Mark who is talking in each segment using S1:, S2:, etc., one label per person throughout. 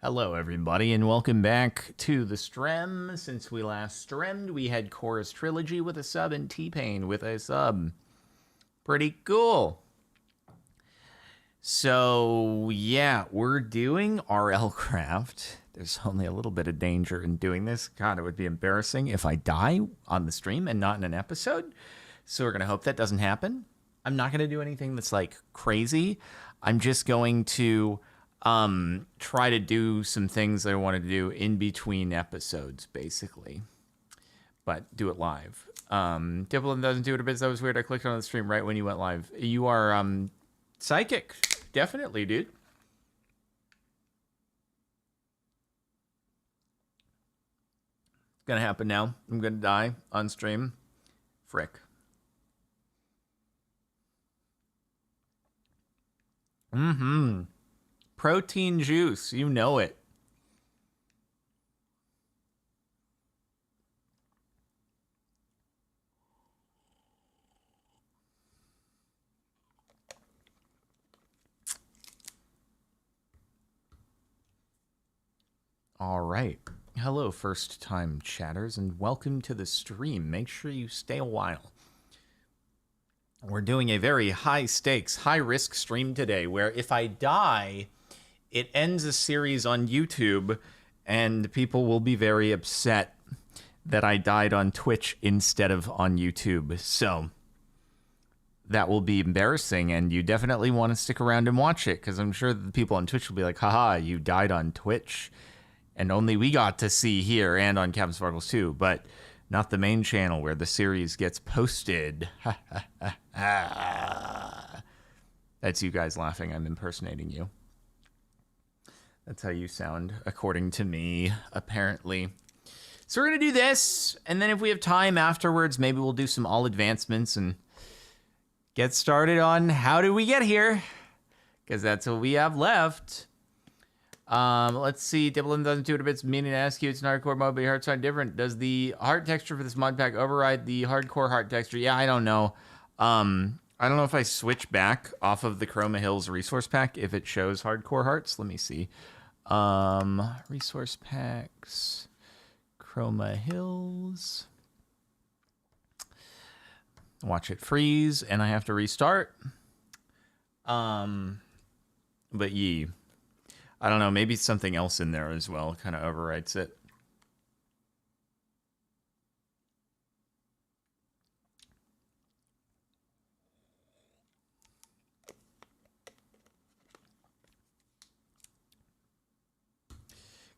S1: Hello, everybody, and welcome back to the stream. Since we last streamed, we had Chorus Trilogy with a sub and T-Pain with a sub. Pretty cool. So, yeah, we're doing RLCraft. There's only a little bit of danger in doing this. God, it would be embarrassing if I die on the stream and not in an episode. So we're going to hope that doesn't happen. I'm not going to do anything that's, like, crazy. I'm just going to try to do some things that I want to do in between episodes, basically, but do it live. Dipplin doesn't do it a bit. That was weird. I clicked on the stream right when you went live. You are psychic, definitely, dude. It's gonna happen now. I'm gonna die on stream. Frick. Protein juice, you know it. All right. Hello, first-time chatters, and welcome to the stream. Make sure you stay a while. We're doing a very high-stakes, high-risk stream today, where if I die, it ends a series on YouTube, and people will be very upset that I died on Twitch instead of on YouTube. So that will be embarrassing, and you definitely want to stick around and watch it, because I'm sure the people on Twitch will be like, haha, you died on Twitch, and only we got to see here, and on CaptainSparklez too, but not the main channel where the series gets posted. That's you guys laughing. I'm impersonating you. That's how you sound, according to me, apparently. So we're going to do this, and then if we have time afterwards, maybe we'll do some all advancements and get started on how did we get here, because that's what we have left. Let's see. Dipplin doesn't do it a bit. It's meaning to ask you. It's an hardcore mode, but your heart sound different. Does the heart texture for this mod pack override the hardcore heart texture? Yeah, I don't know. I don't know if I switch back off of the Chroma Hills resource pack if it shows hardcore hearts. Let me see. Resource packs, Chroma Hills. Watch it freeze, and I have to restart. But yee. I don't know, maybe something else in there as well kind of overwrites it.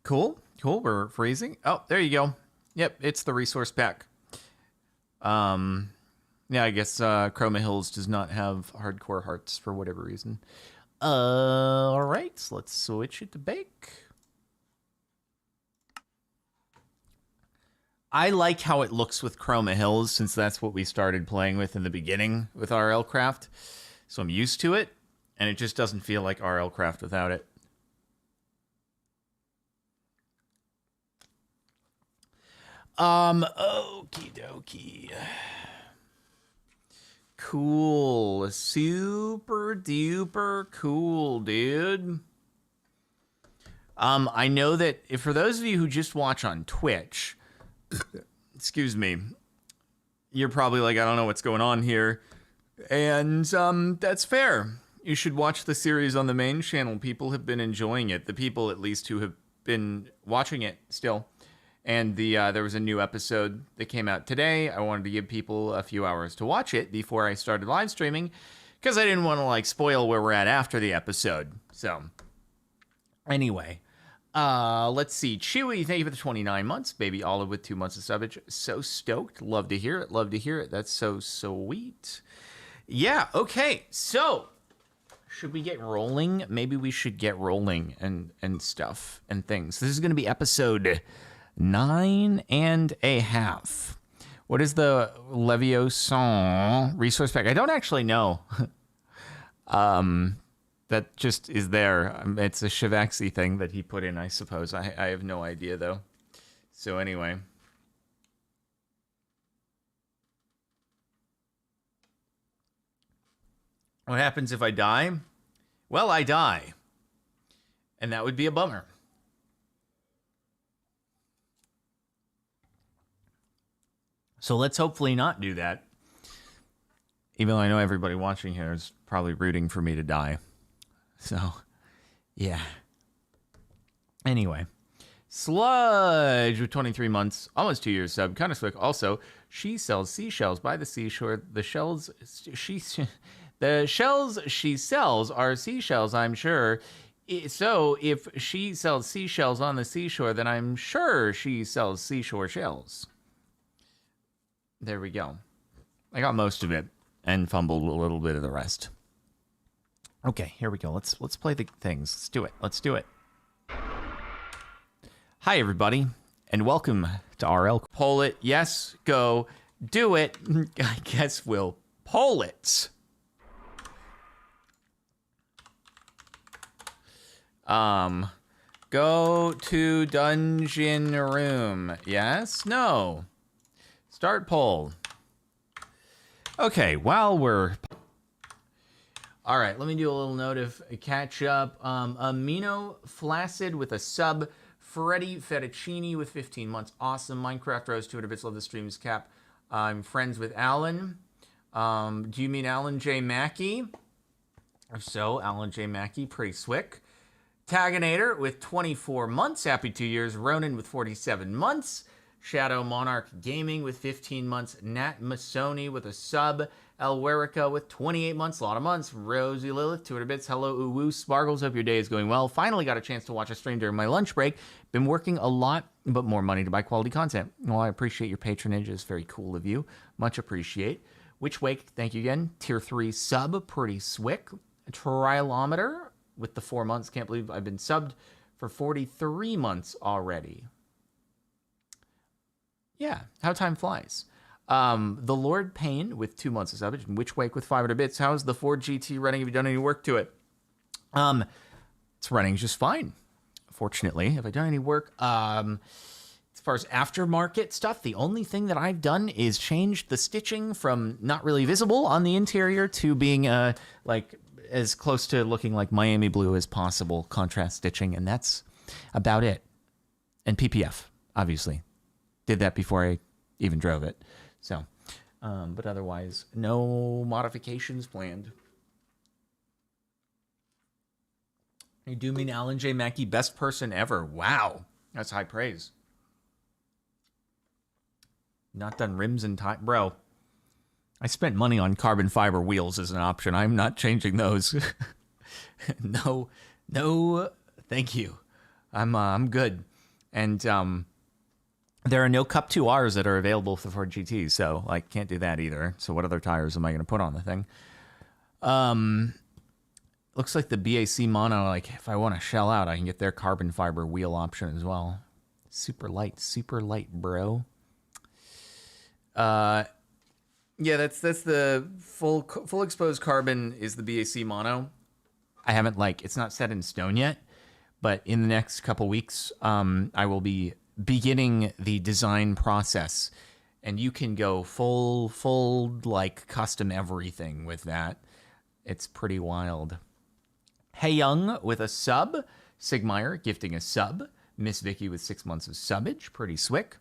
S1: Cool, cool, we're freezing. Oh, there you go. Yep, it's the resource pack. Yeah, I guess Chroma Hills does not have hardcore hearts for whatever reason. All right, so let's switch it to bake. I like how it looks with Chroma Hills, since that's what we started playing with in the beginning with RLCraft. So I'm used to it, and it just doesn't feel like RLCraft without it. Okie dokie. Cool. Super duper cool, dude. I know that if for those of you who just watch on Twitch, excuse me, you're probably like, I don't know what's going on here. And that's fair. You should watch the series on the main channel. People have been enjoying it. The people, at least, who have been watching it still. And there was a new episode that came out today. I wanted to give people a few hours to watch it before I started live streaming, because I didn't want to like spoil where we're at after the episode. So anyway, let's see. Chewy, thank you for the 29 months. Baby Olive with 2 months of subbage. So stoked. Love to hear it. Love to hear it. That's so sweet. Yeah, okay. So should we get rolling? Maybe we should get rolling and stuff and things. This is going to be episode 9.5. What is the Leviosa resource pack? I don't actually know. That just is there. It's a Shivaxi thing that he put in, I suppose. I have no idea, though. So anyway. What happens if I die? Well, I die. And that would be a bummer. So let's hopefully not do that. Even though I know everybody watching here is probably rooting for me to die. So, yeah. Anyway. Sludge with 23 months, almost 2 years sub, kind of slick. Also, she sells seashells by the seashore. The shells she sells are seashells, I'm sure. So if she sells seashells on the seashore, then I'm sure she sells seashore shells. There we go. I got most of it and fumbled a little bit of the rest. Okay, here we go. Let's play the things. Let's do it. Let's do it. Hi, everybody, and welcome to RL. Poll it. Yes, go. Do it. I guess we'll poll it. Go to dungeon room. Yes? No. Start poll. Okay, while we're... All right, let me do a little note of catch up. Amino Flaccid with a sub. Freddy Fettuccini with 15 months. Awesome. Minecraft Rose 200 bits. Love the streams, Cap. I'm friends with Alan. Do you mean Alan J. Mackey? If so, Alan J. Mackey, pretty swick. Taganator with 24 months. Happy 2 years. Ronan with 47 months. Shadow Monarch Gaming with 15 months. Nat Masoni with a sub. Elwerica with 28 months, a lot of months. Rosie Lilith, 200 bits. Hello, Uwu Sparkles. Hope your day is going well. Finally got a chance to watch a stream during my lunch break. Been working a lot, but more money to buy quality content. Well, I appreciate your patronage. It's very cool of you. Much appreciate. Witch Wake, thank you again. Tier 3 sub, pretty swick. Trilometer with the 4 months. Can't believe I've been subbed for 43 months already. Yeah, how time flies. The Lord Payne with 2 months of subbage, and Witch Wake with 500 bits. How's the Ford GT running? Have you done any work to it? It's running just fine, fortunately. Have I done any work? As far as aftermarket stuff, the only thing that I've done is changed the stitching from not really visible on the interior to being like as close to looking like Miami blue as possible, contrast stitching, and that's about it. And PPF, obviously. Did that before I even drove it. So, but otherwise, no modifications planned. You do mean Alan J. Mackey, best person ever. Wow. That's high praise. Not done rims and time. Bro, I spent money on carbon fiber wheels as an option. I'm not changing those. No, thank you. I'm good. And, there are no Cup 2Rs that are available for the Ford GT, so I can't do that either. So what other tires am I going to put on the thing? Looks like the BAC Mono, like if I want to shell out, I can get their carbon fiber wheel option as well. Super light, bro. Yeah, that's the full exposed carbon is the BAC Mono. I haven't it's not set in stone yet, but in the next couple weeks, I will be beginning the design process, and you can go full custom everything with that. It's pretty wild. Hey Young with a sub. Sigmeyer gifting a sub. Miss Vicky with 6 months of subbage. Pretty swick.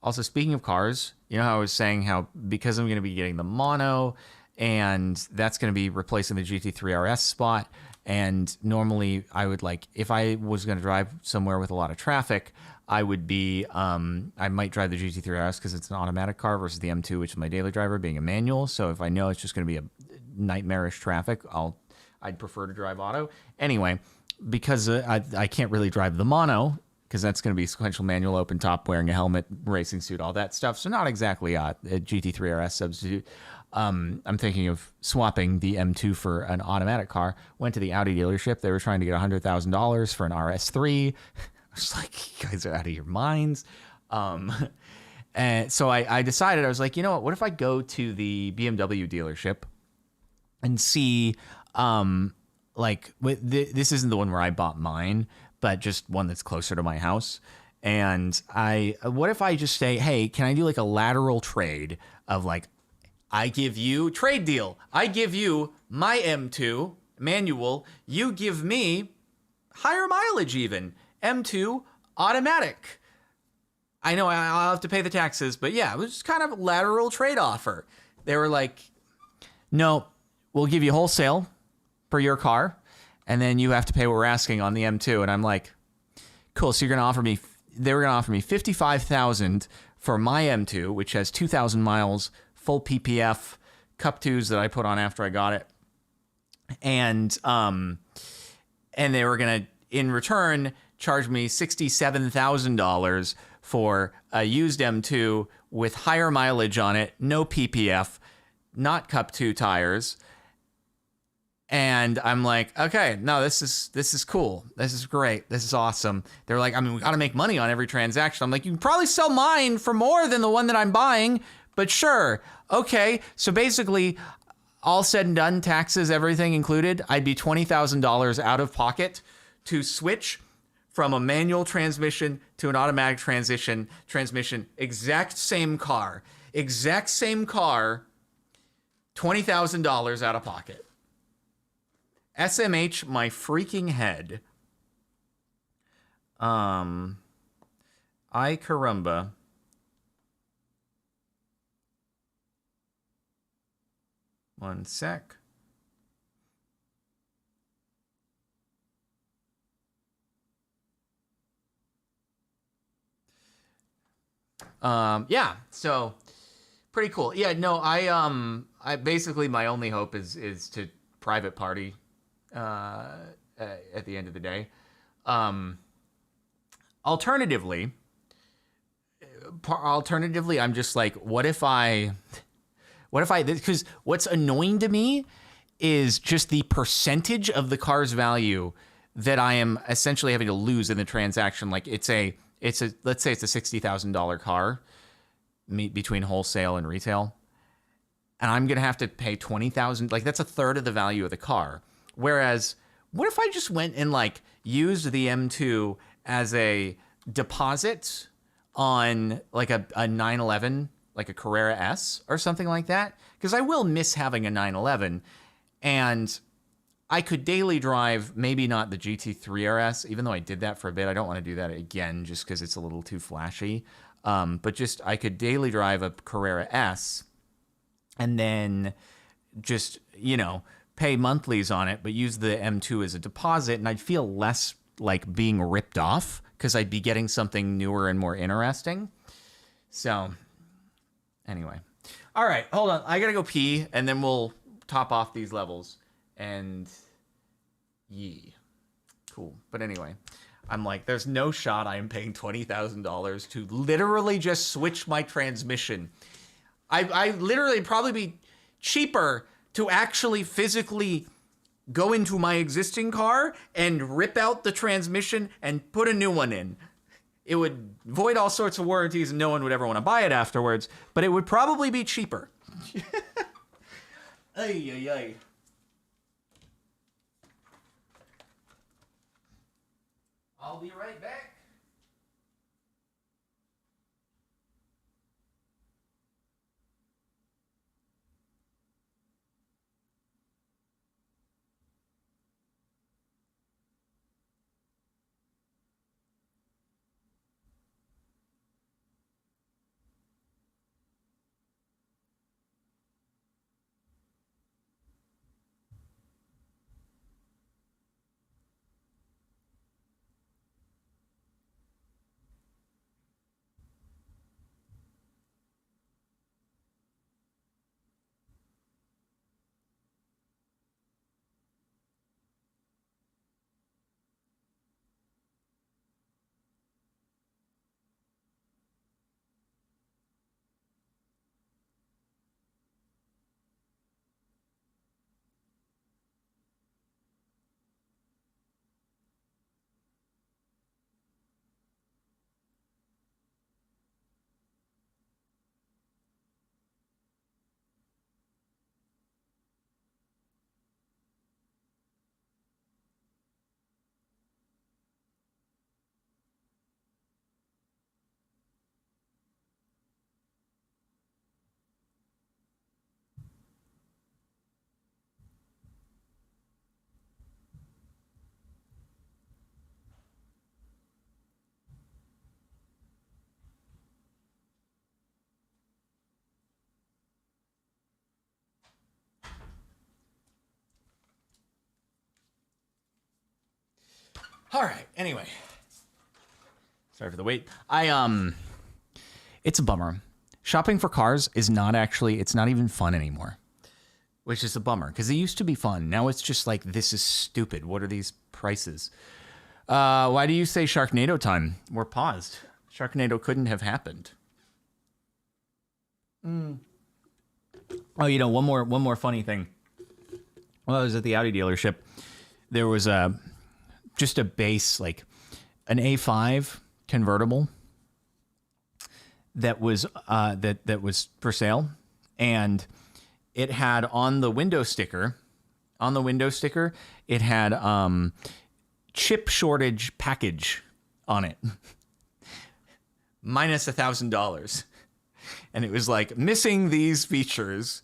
S1: Also, speaking of cars, you know how I was saying how because I'm going to be getting the mono, and that's going to be replacing the GT3 RS spot, and normally I would if I was going to drive somewhere with a lot of traffic, I would be, I might drive the GT3 RS because it's an automatic car versus the M2, which is my daily driver, being a manual. So if I know it's just going to be a nightmarish traffic, I'd prefer to drive auto. Anyway, because I can't really drive the mono, because that's going to be sequential manual, open top, wearing a helmet, racing suit, all that stuff. So not exactly a GT3 RS substitute. I'm thinking of swapping the M2 for an automatic car. Went to the Audi dealership. They were trying to get $100,000 for an RS3. I was like, you guys are out of your minds. And so I decided, I was like, you know what if I go to the BMW dealership and see, this isn't the one where I bought mine, but just one that's closer to my house. And what if I just say, hey, can I do a lateral trade of I give you, trade deal. I give you my M2 manual. You give me higher mileage even. M2 automatic. I know I'll have to pay the taxes, but yeah, it was just kind of a lateral trade offer. They were like, no, we'll give you wholesale for your car, and then you have to pay what we're asking on the M2. And I'm like, cool. So you're gonna offer me? They were gonna offer me $55,000 for my M2, which has 2,000 miles, full PPF, Cup 2s that I put on after I got it, and they were gonna in return charge me $67,000 for a used M2 with higher mileage on it, no PPF, not Cup 2 tires. And I'm like, okay, no, this is cool. This is great. This is awesome. They're like, I mean, we got to make money on every transaction. I'm like, you can probably sell mine for more than the one that I'm buying, but sure. Okay. So basically, all said and done, taxes, everything included, I'd be $20,000 out of pocket to switch from a manual transmission to an automatic transmission, exact same car, $20,000 out of pocket. SMH my freaking head. I caramba. One sec. Yeah, so pretty cool. Yeah, no, I basically my only hope is to private party at the end of the day. Alternatively, I'm just like, what if I, because what's annoying to me is just the percentage of the car's value that I am essentially having to lose in the transaction. Like let's say it's a $60,000 car between wholesale and retail. And I'm going to have to pay $20,000. Like that's a third of the value of the car. Whereas what if I just went and like used the M2 as a deposit on like a 911, like a Carrera S or something like that? Because I will miss having a 911, and I could daily drive, maybe not the GT3 RS, even though I did that for a bit. I don't want to do that again just because it's a little too flashy. But just I could daily drive a Carrera S and then just, pay monthlies on it, but use the M2 as a deposit, and I'd feel less like being ripped off because I'd be getting something newer and more interesting. So, anyway. All right, hold on. I gotta go pee, and then we'll top off these levels. And yee. Cool. But anyway, I'm like, there's no shot I am paying $20,000 to literally just switch my transmission. I literally probably be cheaper to actually physically go into my existing car and rip out the transmission and put a new one in. It would void all sorts of warranties and no one would ever want to buy it afterwards, but it would probably be cheaper. Ay, ay, ay. I'll be right back. All right. Anyway, sorry for the wait. It's a bummer. Shopping for cars is not actually. It's not even fun anymore, which is a bummer because it used to be fun. Now it's just like, this is stupid. What are these prices? Why do you say Sharknado time? We're paused. Sharknado couldn't have happened. Oh, you know, one more funny thing. Well, I was at the Audi dealership. There was just a base, like an A5 convertible that was that was for sale, and it had on the window sticker, it had chip shortage package on it, minus $1,000, and it was like missing these features.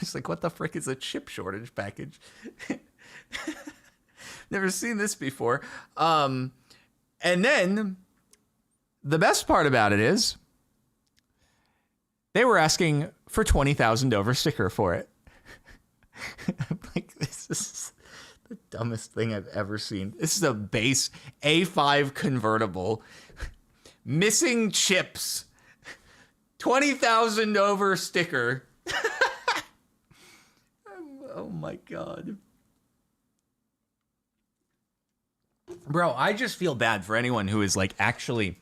S1: It's like, what the frick is a chip shortage package? Never seen this before. And then the best part about it is they were asking for $20,000 over sticker for it. I'm like, this is the dumbest thing I've ever seen. This is a base A5 convertible, missing chips, $20,000 over sticker. Oh my God. Bro, I just feel bad for anyone who is like actually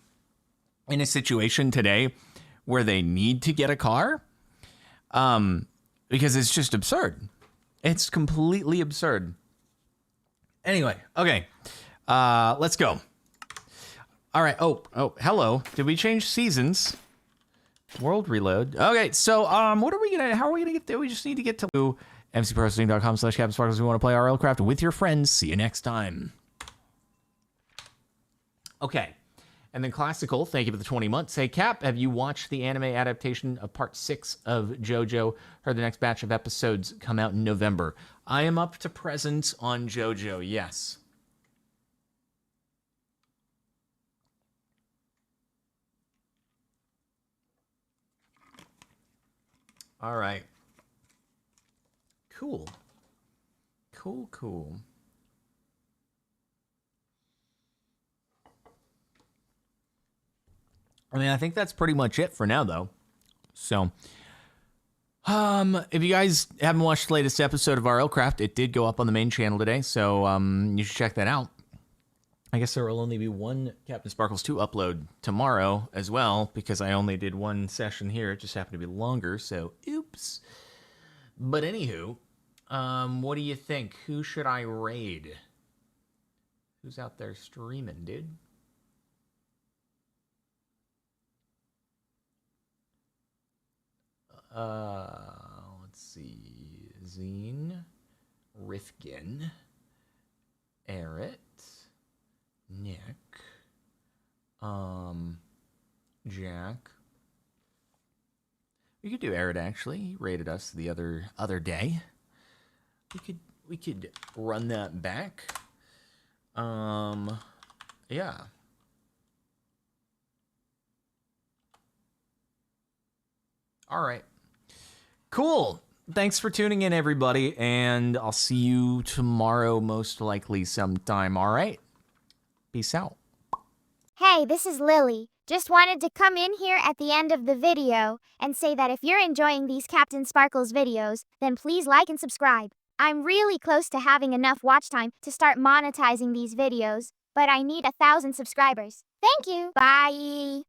S1: in a situation today where they need to get a car. Because it's just absurd. It's completely absurd. Anyway, okay. Let's go. All right. Oh, hello. Did we change seasons? World reload. Okay, so how are we gonna get there? We just need to get to mcprocessing.com/CaptainSparklez. We want to play RLCraft with your friends. See you next time. Okay. And then Classical, thank you for the 20 months. Hey, Cap, have you watched the anime adaptation of part 6 of JoJo? Heard the next batch of episodes come out in November. I am up to present on JoJo, yes. All right. Cool. Cool. I mean, I think that's pretty much it for now, though. So, if you guys haven't watched the latest episode of RLCraft, it did go up on the main channel today, so you should check that out. I guess there will only be one CaptainSparklez 2 upload tomorrow as well, because I only did one session here. It just happened to be longer, so oops. But anywho, what do you think? Who should I raid? Who's out there streaming, dude? Let's see. Zine, Rifkin, Eret, Nick, Jack. We could do Eret, actually. He raided us the other day. We could run that back. Yeah. All right. Cool. Thanks for tuning in, everybody, and I'll see you tomorrow, most likely sometime, all right? Peace out.
S2: Hey, this is Lily. Just wanted to come in here at the end of the video and say that if you're enjoying these CaptainSparklez videos, then please like and subscribe. I'm really close to having enough watch time to start monetizing these videos, but I need 1,000 subscribers. Thank you. Bye.